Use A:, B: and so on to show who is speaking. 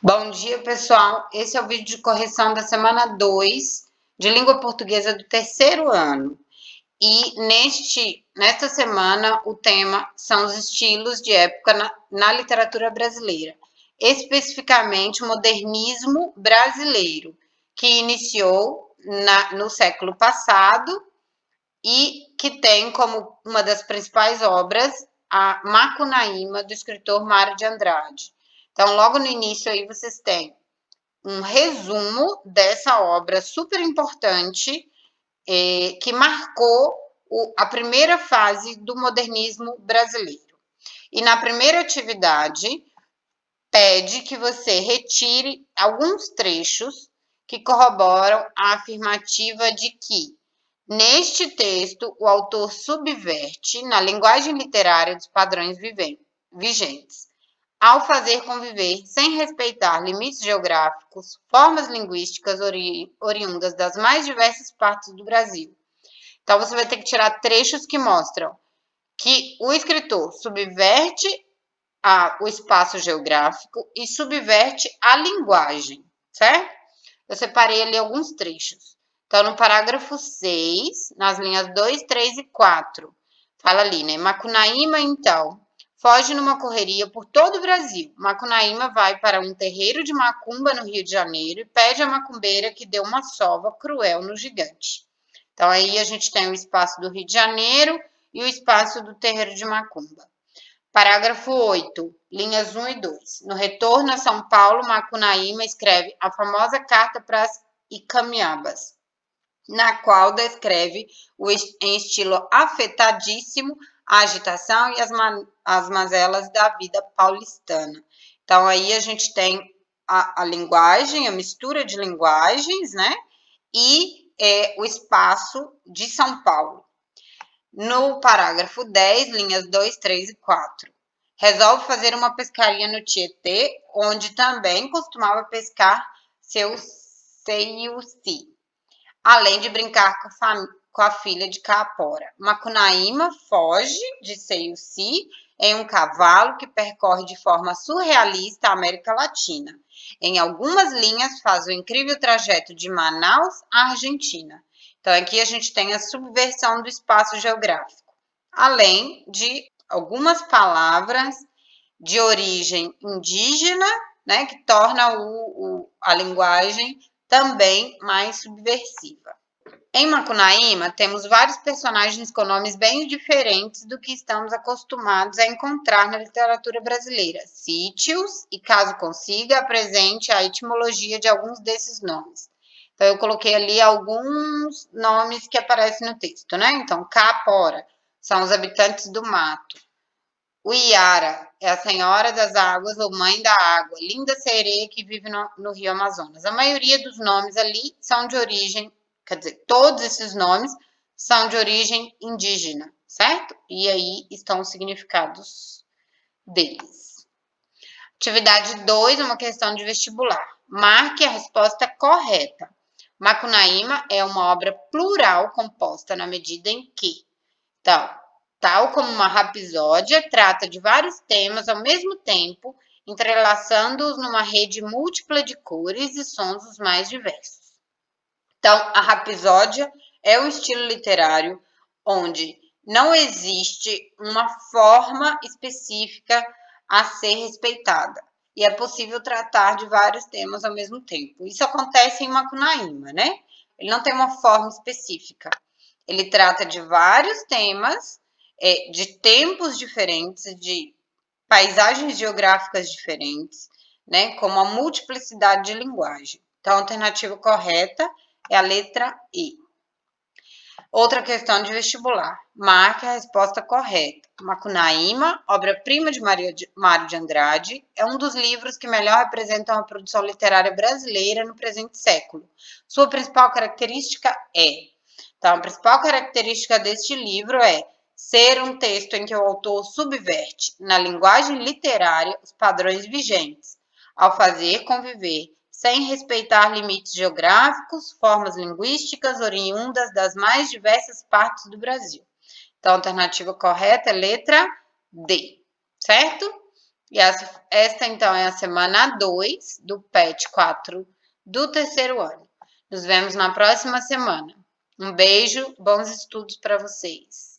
A: Bom dia, pessoal. Esse é o vídeo de correção da semana 2 de língua portuguesa do terceiro ano. E nesta semana, o tema são os estilos de época na literatura brasileira, especificamente o modernismo brasileiro, que iniciou no século passado e que tem como uma das principais obras a Macunaíma, do escritor Mário de Andrade. Então, logo no início aí vocês têm um resumo dessa obra super importante que marcou a primeira fase do modernismo brasileiro. E na primeira atividade, pede que você retire alguns trechos que corroboram a afirmativa de que, neste texto, o autor subverte, na linguagem literária, dos padrões vigentes, ao fazer conviver, sem respeitar limites geográficos, formas linguísticas oriundas das mais diversas partes do Brasil. Então, você vai ter que tirar trechos que mostram que o escritor subverte o espaço geográfico e subverte a linguagem, certo? Eu separei ali alguns trechos. Então, no parágrafo 6, nas linhas 2, 3 e 4, fala ali, né? Macunaíma, então, foge numa correria por todo o Brasil. Macunaíma vai para um terreiro de macumba no Rio de Janeiro e pede à macumbeira que dê uma sova cruel no gigante. Então, aí a gente tem o espaço do Rio de Janeiro e o espaço do terreiro de macumba. Parágrafo 8, linhas 1 e 2. No retorno a São Paulo, Macunaíma escreve a famosa carta para as Icamiabas, na qual descreve em estilo afetadíssimo a agitação e as mazelas da vida paulistana. Então, aí a gente tem a linguagem, a mistura de linguagens, né? E o espaço de São Paulo. No parágrafo 10, linhas 2, 3 e 4. Resolve fazer uma pescaria no Tietê, onde também costumava pescar seu Seiuci, além de brincar com a filha de Caapora. Macunaíma foge de Seiuci em um cavalo que percorre de forma surrealista a América Latina. Em algumas linhas faz o incrível trajeto de Manaus à Argentina. Então, aqui a gente tem a subversão do espaço geográfico, além de algumas palavras de origem indígena, né, que torna a linguagem também mais subversiva. Em Macunaíma, temos vários personagens com nomes bem diferentes do que estamos acostumados a encontrar na literatura brasileira. Sítios, e caso consiga, apresente a etimologia de alguns desses nomes. Então, eu coloquei ali alguns nomes que aparecem no texto, né? Então, Caapora são os habitantes do mato. Uiara é a senhora das águas ou mãe da água, linda sereia que vive no rio Amazonas. A maioria dos nomes ali são de origem, quer dizer, todos esses nomes são de origem indígena, certo? E aí estão os significados deles. Atividade 2, uma questão de vestibular. Marque a resposta correta. Macunaíma é uma obra plural composta na medida em que, então, tal como uma rapsódia, trata de vários temas ao mesmo tempo, entrelaçando-os numa rede múltipla de cores e sons os mais diversos. Então, a rapsódia é um estilo literário onde não existe uma forma específica a ser respeitada. E é possível tratar de vários temas ao mesmo tempo. Isso acontece em Macunaíma, né? Ele não tem uma forma específica. Ele trata de vários temas, de tempos diferentes, de paisagens geográficas diferentes, né? Com uma multiplicidade de linguagem. Então, a alternativa correta é a letra E. Outra questão de vestibular. Marque a resposta correta. Macunaíma, obra-prima de Mário de Andrade, é um dos livros que melhor representam a produção literária brasileira no presente século. Sua principal característica é... Então, a principal característica deste livro é ser um texto em que o autor subverte, na linguagem literária, os padrões vigentes, ao fazer conviver, sem respeitar limites geográficos, formas linguísticas oriundas das mais diversas partes do Brasil. Então, a alternativa correta é letra D, certo? E esta, então, é a semana 2 do PET 4 do terceiro ano. Nos vemos na próxima semana. Um beijo, bons estudos para vocês.